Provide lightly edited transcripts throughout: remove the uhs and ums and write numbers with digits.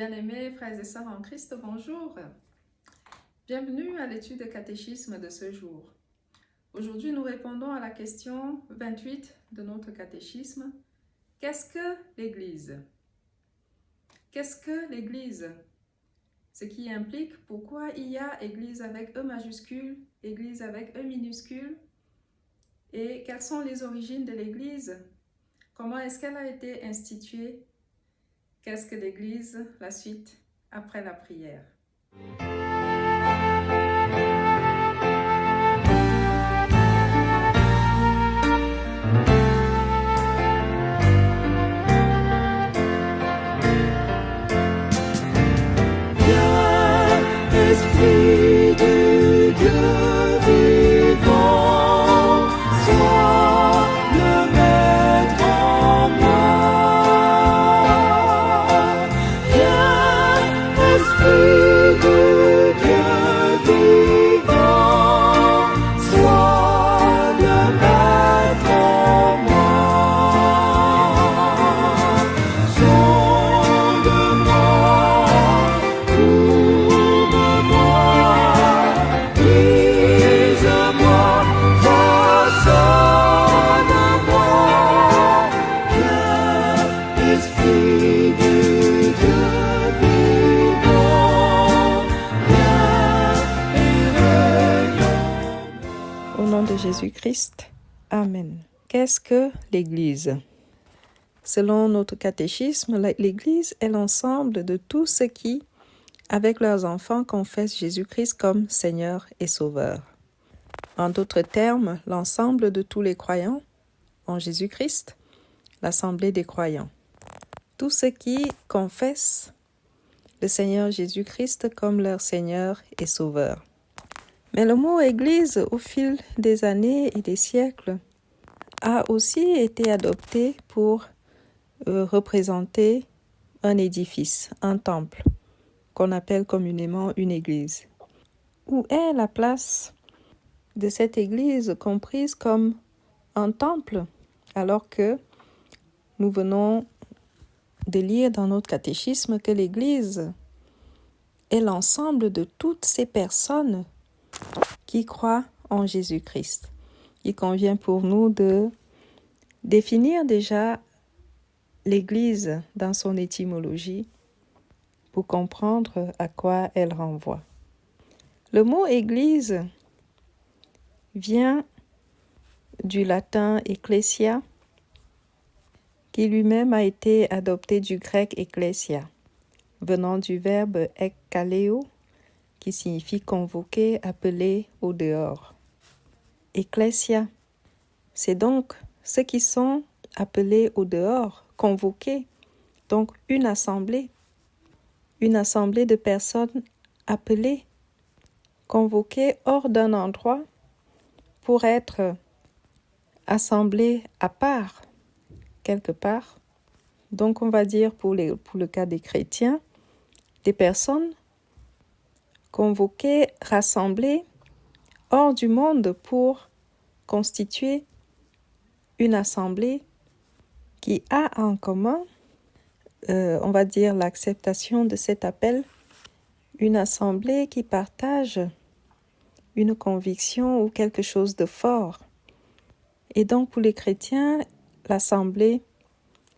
Bien-aimés frères et sœurs en Christ, bonjour. Bienvenue à l'étude de catéchisme de ce jour. Aujourd'hui, nous répondons à la question 28 de notre catéchisme. Qu'est-ce que l'Église? Qu'est-ce que l'Église? Ce qui implique pourquoi il y a Église avec E majuscule, Église avec E minuscule, et quelles sont les origines de l'Église? Comment est-ce qu'elle a été instituée? Qu'est-ce que l'Église? La suite après la prière. Esprit du Dieu vivant, sois le maître en moi. Viens, Esprit du Dieu vivant, sois le maître en moi. Sonde-moi, Au nom de Jésus-Christ, Amen. Qu'est-ce que l'Église? Selon notre catéchisme, l'Église est l'ensemble de tous ceux qui, avec leurs enfants, confessent Jésus-Christ comme Seigneur et Sauveur. En d'autres termes, l'ensemble de tous les croyants en Jésus-Christ, l'assemblée des croyants. Tous ceux qui confessent le Seigneur Jésus-Christ comme leur Seigneur et Sauveur. Mais le mot Église, au fil des années et des siècles, a aussi été adopté pour représenter un édifice, un temple, qu'on appelle communément une église. Où est la place de cette église comprise comme un temple, alors que nous venons de lire dans notre catéchisme que l'église est l'ensemble de toutes ces personnes qui croient en Jésus-Christ. Il convient pour nous de définir déjà l'Église dans son étymologie pour comprendre à quoi elle renvoie. Le mot Église vient du latin ecclesia, qui lui-même a été adopté du grec ecclesia, venant du verbe ekkaleo, qui signifie convoquer, appeler au dehors. Ecclesia, c'est donc ceux qui sont appelés au dehors, convoqués, donc une assemblée de personnes appelées, convoquées hors d'un endroit pour être assemblées à part, quelque part. Donc on va dire pour le cas des chrétiens, des personnes convoquées, rassemblées hors du monde pour constituer une assemblée qui a en commun, on va dire, l'acceptation de cet appel, une assemblée qui partage une conviction ou quelque chose de fort. Et donc pour les chrétiens, l'assemblée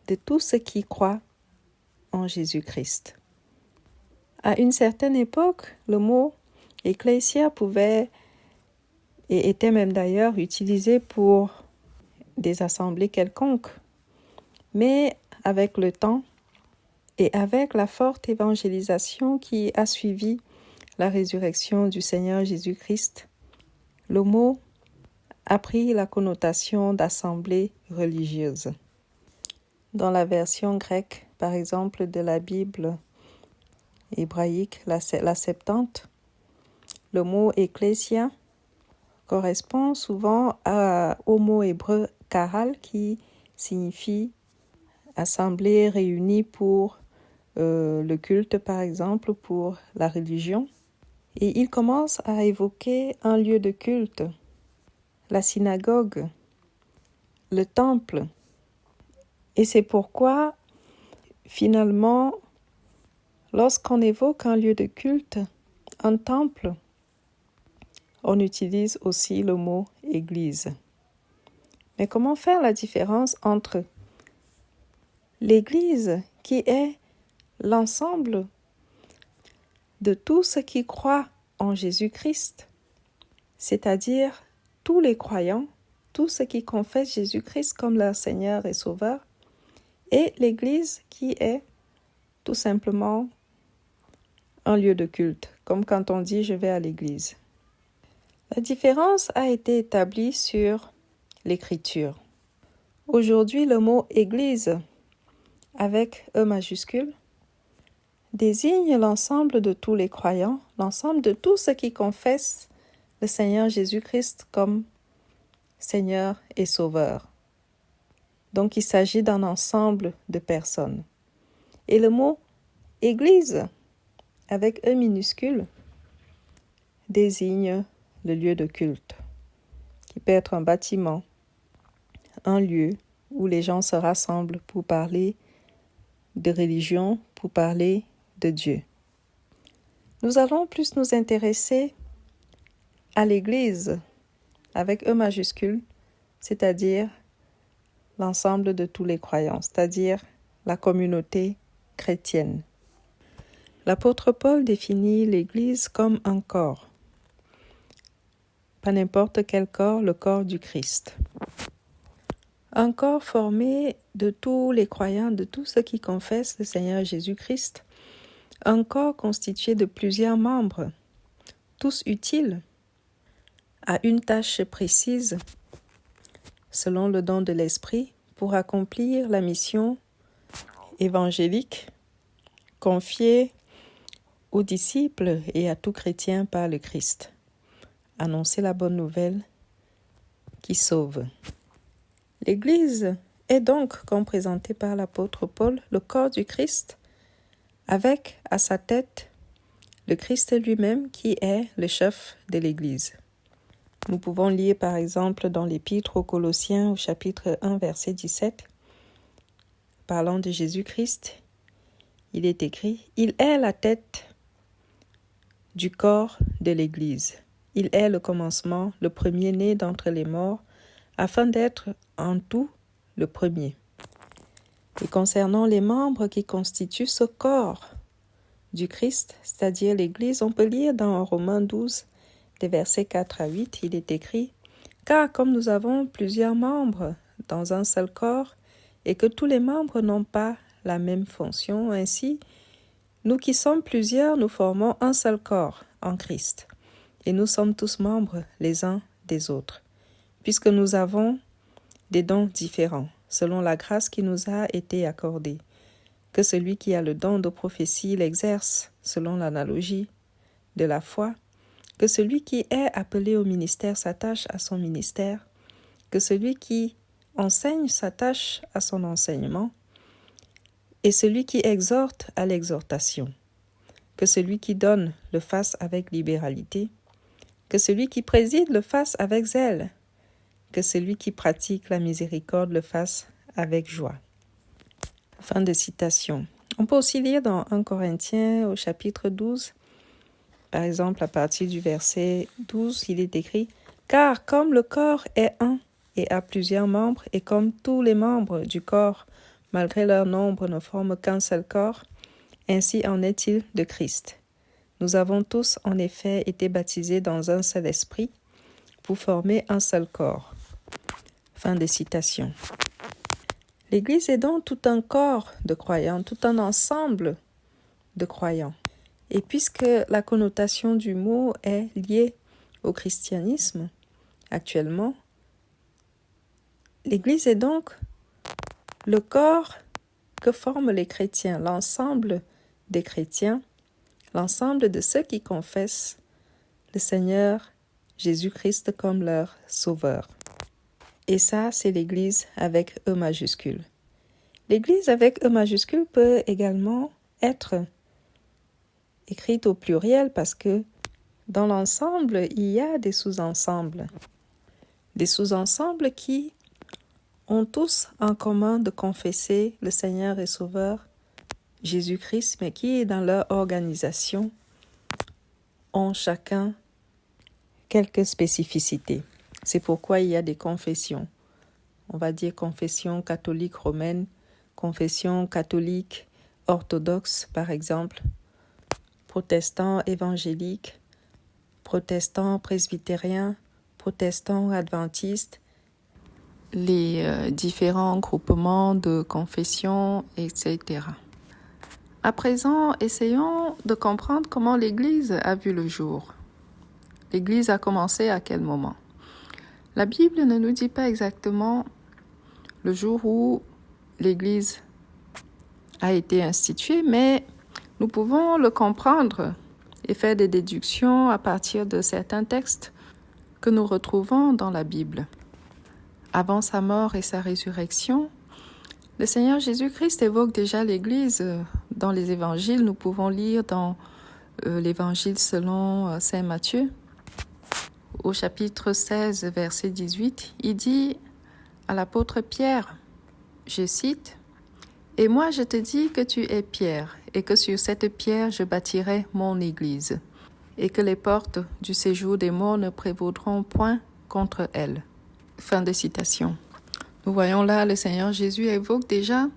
de tous ceux qui croient en Jésus-Christ. À une certaine époque, le mot « ecclésia » pouvait et était même d'ailleurs utilisé pour des assemblées quelconques. Mais avec le temps et avec la forte évangélisation qui a suivi la résurrection du Seigneur Jésus-Christ, le mot a pris la connotation d'assemblée religieuse. Dans la version grecque, par exemple, de la Bible hébraïque, la Septante, le mot « ecclésia » correspond souvent au mot hébreu « kahal » qui signifie assemblée réunie pour le culte, par exemple, pour la religion. Et il commence à évoquer un lieu de culte, la synagogue, le temple. Et c'est pourquoi, finalement, Lorsqu'on évoque un lieu de culte, un temple, on utilise aussi le mot « église ». Mais comment faire la différence entre l'église qui est l'ensemble de tous ceux qui croient en Jésus-Christ, c'est-à-dire tous les croyants, tous ceux qui confessent Jésus-Christ comme leur Seigneur et Sauveur, et l'Église qui est tout simplement un lieu de culte, comme quand on dit « je vais à l'Église ». La différence a été établie sur l'Écriture. Aujourd'hui, le mot « Église » avec E majuscule désigne l'ensemble de tous les croyants, l'ensemble de tous ceux qui confessent le Seigneur Jésus-Christ comme Seigneur et Sauveur. Donc, il s'agit d'un ensemble de personnes. Et le mot « Église » avec E minuscule désigne le lieu de culte, qui peut être un bâtiment, un lieu où les gens se rassemblent pour parler de religion, pour parler de Dieu. Nous allons plus nous intéresser à l'Église avec E majuscule, c'est-à-dire l'ensemble de tous les croyants, c'est-à-dire la communauté chrétienne. L'apôtre Paul définit l'Église comme un corps. Pas n'importe quel corps, le corps du Christ. Un corps formé de tous les croyants, de tous ceux qui confessent le Seigneur Jésus-Christ. Un corps constitué de plusieurs membres, tous utiles à une tâche précise, selon le don de l'Esprit, pour accomplir la mission évangélique confiée aux disciples et à tout chrétien par le Christ. Annoncer la bonne nouvelle qui sauve. L'Église est donc, comme présenté par l'apôtre Paul, le corps du Christ, avec à sa tête le Christ lui-même qui est le chef de l'Église. Nous pouvons lire par exemple dans l'Épître aux Colossiens au chapitre 1 verset 17, parlant de Jésus-Christ, il est écrit « Il est la tête du corps de l'Église. Il est le commencement, le premier-né d'entre les morts, afin d'être en tout le premier. » Et concernant les membres qui constituent ce corps du Christ, c'est-à-dire l'Église, on peut lire dans Romains 12, des versets 4 à 8, il est écrit « Car comme nous avons plusieurs membres dans un seul corps, et que tous les membres n'ont pas la même fonction, ainsi, nous qui sommes plusieurs, nous formons un seul corps en Christ, et nous sommes tous membres les uns des autres, puisque nous avons des dons différents, selon la grâce qui nous a été accordée, que celui qui a le don de prophétie l'exerce selon l'analogie de la foi, que celui qui est appelé au ministère s'attache à son ministère, que celui qui enseigne s'attache à son enseignement, et celui qui exhorte à l'exhortation, que celui qui donne le fasse avec libéralité, que celui qui préside le fasse avec zèle, que celui qui pratique la miséricorde le fasse avec joie. Fin de citation. On peut aussi lire dans 1 Corinthiens au chapitre 12, par exemple à partir du verset 12, il est écrit « Car comme le corps est un et a plusieurs membres, et comme tous les membres du corps, malgré leur nombre, ne forment qu'un seul corps, ainsi en est-il de Christ. Nous avons tous en effet été baptisés dans un seul esprit pour former un seul corps. » Fin de citation. L'Église est donc tout un corps de croyants, tout un ensemble de croyants. Et puisque la connotation du mot est liée au christianisme actuellement, l'Église est donc le corps que forment les chrétiens, l'ensemble des chrétiens, l'ensemble de ceux qui confessent le Seigneur Jésus-Christ comme leur sauveur. Et ça, c'est l'Église avec E majuscule. L'Église avec E majuscule peut également être écrite au pluriel parce que dans l'ensemble, il y a des sous-ensembles. Des sous-ensembles qui ont tous en commun de confesser le Seigneur et Sauveur Jésus-Christ, mais qui, dans leur organisation, ont chacun quelques spécificités. C'est pourquoi il y a des confessions. On va dire confession catholique romaine, confession catholique orthodoxe, par exemple, protestant évangélique, protestant presbytérien, protestant adventiste, les différents groupements de confessions, etc. À présent, essayons de comprendre comment l'Église a vu le jour. L'Église a commencé à quel moment? La Bible ne nous dit pas exactement le jour où l'Église a été instituée, mais nous pouvons le comprendre et faire des déductions à partir de certains textes que nous retrouvons dans la Bible. Avant sa mort et sa résurrection, le Seigneur Jésus-Christ évoque déjà l'Église dans les évangiles. Nous pouvons lire dans l'évangile selon saint Matthieu, au chapitre 16, verset 18, il dit à l'apôtre Pierre, je cite, « Et moi je te dis que tu es Pierre, et que sur cette pierre je bâtirai mon Église, et que les portes du séjour des morts ne prévaudront point contre elle. » Fin de citation. Nous voyons là, le Seigneur Jésus évoque déjà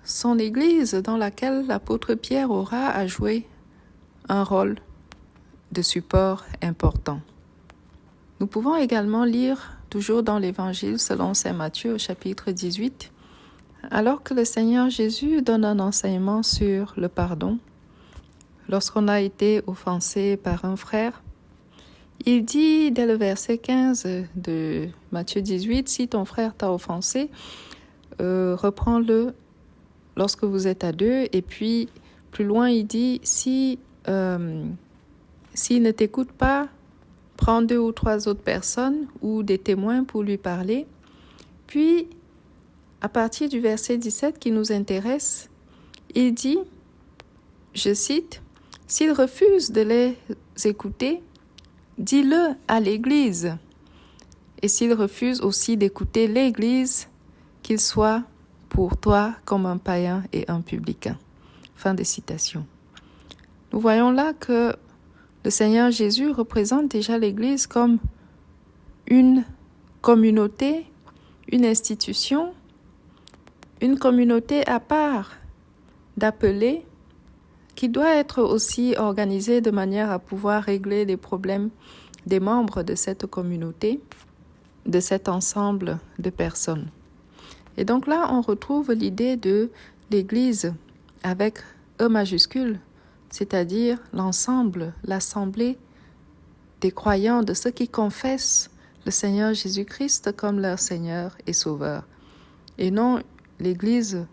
son Église dans laquelle l'apôtre Pierre aura à jouer un rôle de support important. Nous pouvons également lire, toujours dans l'Évangile selon saint Matthieu au chapitre 18, alors que le Seigneur Jésus donne un enseignement sur le pardon, lorsqu'on a été offensé par un frère, il dit dès le verset 15 de Matthieu 18, « Si ton frère t'a offensé, reprends-le lorsque vous êtes à deux. » Et puis, plus loin, il dit, « S'il ne t'écoute pas, prends 2 ou 3 autres personnes ou des témoins pour lui parler. » Puis, à partir du verset 17 qui nous intéresse, il dit, je cite, « S'il refuse de les écouter, dis-le à l'Église. Et s'il refuse aussi d'écouter l'Église, qu'il soit pour toi comme un païen et un publicain. » Fin de citation. Nous voyons là que le Seigneur Jésus représente déjà l'Église comme une communauté, une institution, une communauté à part d'appelés qui doit être aussi organisée de manière à pouvoir régler les problèmes des membres de cette communauté, de cet ensemble de personnes. Et donc là, on retrouve l'idée de l'Église avec E majuscule, c'est-à-dire l'ensemble, l'assemblée des croyants, de ceux qui confessent le Seigneur Jésus-Christ comme leur Seigneur et Sauveur, et non l'Église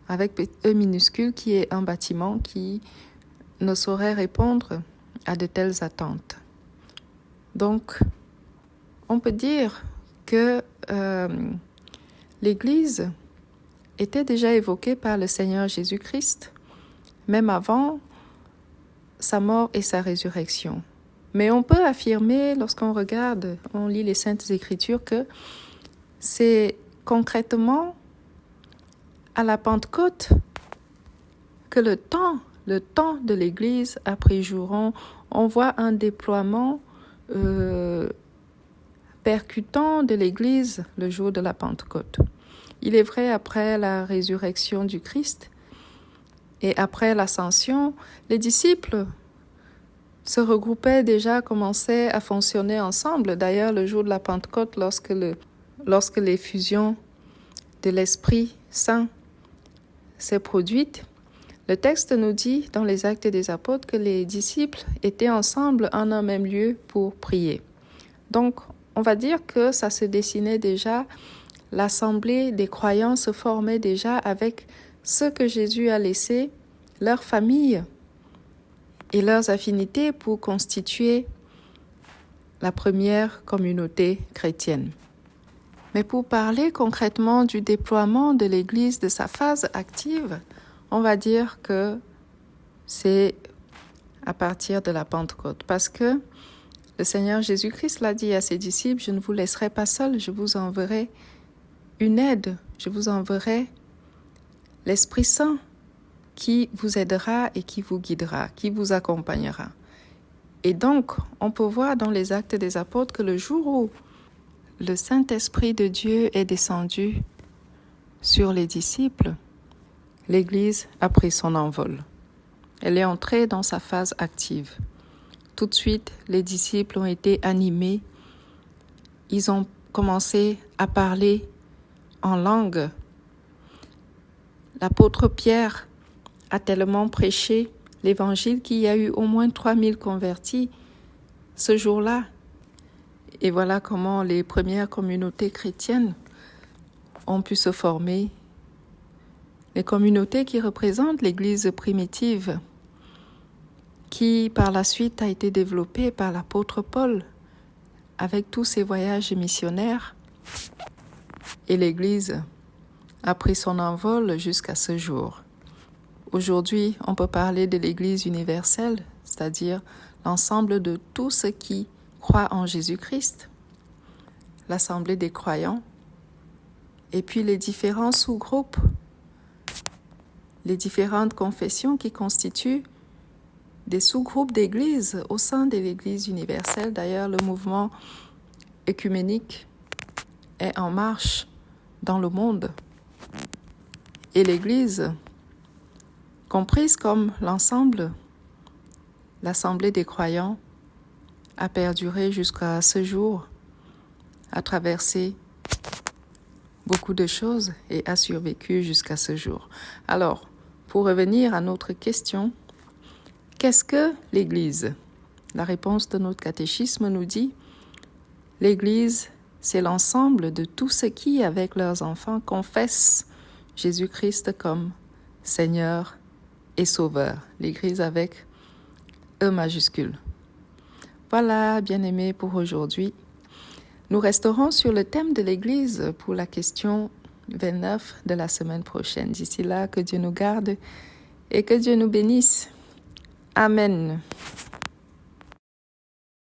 avec E minuscule qui est un bâtiment qui ne saurait répondre à de telles attentes. Donc, on peut dire que l'Église était déjà évoquée par le Seigneur Jésus-Christ, même avant sa mort et sa résurrection. Mais on peut affirmer, lorsqu'on regarde, on lit les Saintes Écritures, que c'est concrètement à la Pentecôte que le temps de l'Église a pris jour. On voit un déploiement percutant de l'Église le jour de la Pentecôte. Il est vrai, après la résurrection du Christ et après l'ascension, les disciples se regroupaient déjà, commençaient à fonctionner ensemble. D'ailleurs, le jour de la Pentecôte, lorsque l'effusion de l'Esprit Saint s'est produite, le texte nous dit dans les Actes des Apôtres que les disciples étaient ensemble en un même lieu pour prier. Donc, on va dire que ça se dessinait déjà, l'assemblée des croyants se formait déjà avec ceux que Jésus a laissés, leur famille et leurs affinités pour constituer la première communauté chrétienne. Mais pour parler concrètement du déploiement de l'Église, de sa phase active, on va dire que c'est à partir de la Pentecôte. Parce que le Seigneur Jésus-Christ l'a dit à ses disciples, « Je ne vous laisserai pas seuls, je vous enverrai une aide, je vous enverrai l'Esprit Saint qui vous aidera et qui vous guidera, qui vous accompagnera. Et donc, on peut voir dans les Actes des Apôtres que le jour où le Saint-Esprit de Dieu est descendu sur les disciples, l'Église a pris son envol. Elle est entrée dans sa phase active. Tout de suite, les disciples ont été animés. Ils ont commencé à parler en langue. L'apôtre Pierre a tellement prêché l'Évangile qu'il y a eu au moins 3000 convertis ce jour-là. Et voilà comment les premières communautés chrétiennes ont pu se former. Les communautés qui représentent l'Église primitive, qui par la suite a été développée par l'apôtre Paul avec tous ses voyages missionnaires. Et l'Église a pris son envol jusqu'à ce jour. Aujourd'hui, on peut parler de l'Église universelle, c'est-à-dire l'ensemble de tous ceux qui croient en Jésus-Christ, l'Assemblée des croyants, et puis les différents sous-groupes, les différentes confessions qui constituent des sous-groupes d'églises au sein de l'Église universelle. D'ailleurs, le mouvement œcuménique est en marche dans le monde. Et l'Église, comprise comme l'ensemble, l'Assemblée des croyants, a perduré jusqu'à ce jour, a traversé beaucoup de choses et a survécu jusqu'à ce jour. Alors, pour revenir à notre question, qu'est-ce que l'Église? La réponse de notre catéchisme nous dit « L'Église, c'est l'ensemble de tous ceux qui, avec leurs enfants, confessent Jésus-Christ comme Seigneur et Sauveur. » L'Église avec E majuscule. Voilà, bien-aimés, pour aujourd'hui. Nous resterons sur le thème de l'Église pour la question 29 de la semaine prochaine. D'ici là, que Dieu nous garde et que Dieu nous bénisse. Amen.